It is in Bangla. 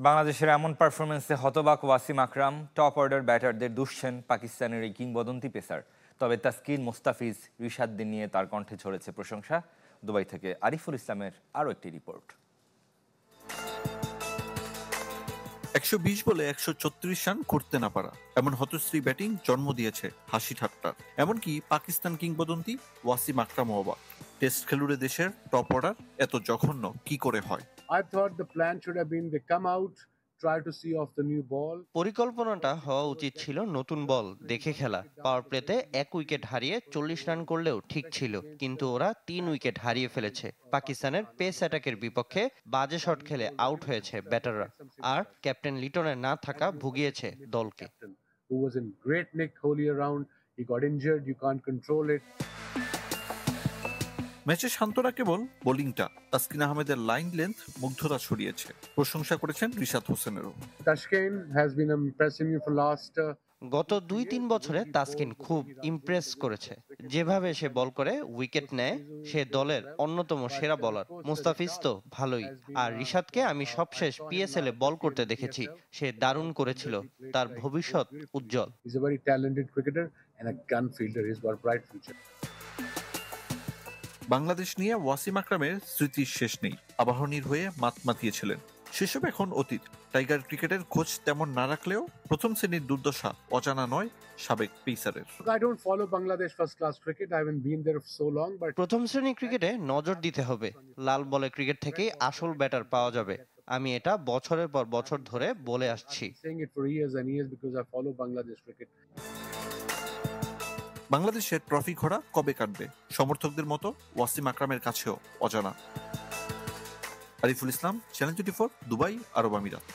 বাংলাদেশের এমন পারফরমেন্সে হতবাক ওয়াসিম আকরাম। টপ অর্ডার ব্যাটারদের দুষছেন পাকিস্তানের এই কিংবদন্তি পেসার। তবে তাসকিন, মোস্তাফিজ, রিশাদদের নিয়ে তার কণ্ঠে ঝরেছে প্রশংসা। দুবাই থেকে আরিফুল ইসলামের আরও একটি রিপোর্ট। ১২০ বলে ১৩৪ রান করতে না পারা, এমন হতশ্রী ব্যাটিং জন্ম দিয়েছে হাসি ঠাট্টার। এমনকি পাকিস্তান কিংবদন্তি ওয়াসিম আকরাম অবাক, টেস্ট খেলুড়ে দেশের টপ অর্ডার এত জঘন্য কি করে হয়। পরিকল্পনাটা হওয়া উচিত ছিল নতুন বল দেখে খেলা। পাওয়ার প্লেতে 1 উইকেট হারিয়ে 40 রান করলেও ঠিক ছিল, কিন্তু ওরা 3 উইকেট হারিয়ে ফেলেছে। পাকিস্তানের পেস অ্যাটাকের বিপক্ষে বাজে শট খেলে আউট হয়েছে ব্যাটাররা, আর ক্যাপ্টেন লিটনের না থাকা ভুগিয়েছে দলকে। ম্যাচে শান্তরা কেবল বোলিংটা, তাসকিন আহমেদের লাইন লেন্থ মুগ্ধতা ছড়িয়েছে। প্রশংসা করেছেন রিশাদ হোসেনেরও। গত 2-3 বছরে তাসকিন খুব ইমপ্রেস করেছে। যেভাবে সে বল করে উইকেট নেয়, সে দলের অন্যতম সেরা বোলার। মুস্তাফিজ তো ভালোই, আর রিশাদকে আমি সবশেষ পিএসএল এ বল করতে দেখেছি, সে দারুণ করেছিল। তার ভবিষ্যৎ উজ্জ্বল। বাংলাদেশ নিয়ে ওয়াসিম আকরামের স্মৃতির শেষ নেই। আবাহনীর হয়ে মাত মাতিয়েছিলেন, সেসব এখন অতীত। টাইগার ক্রিকেটের খোঁজ তেমন না রাখলেও প্রথম শ্রেণীর দুর্দশা অজানা নয় সাবেক পেসারের। প্রথম শ্রেণী ক্রিকেটে নজর দিতে হবে। লাল বলে ক্রিকেট থেকেই আসল ব্যাটার পাওয়া যাবে। আমি এটা বছরের পর বছর ধরে বলে আসছি। বাংলাদেশের ট্রফি ঘোড়া কবে কাটবে, সমর্থকদের মতো ওয়াসিম আকরামের কাছেও অজানা। আরিফুল ইসলাম, চ্যানেল 24, দুবাই, আরব আমিরাত।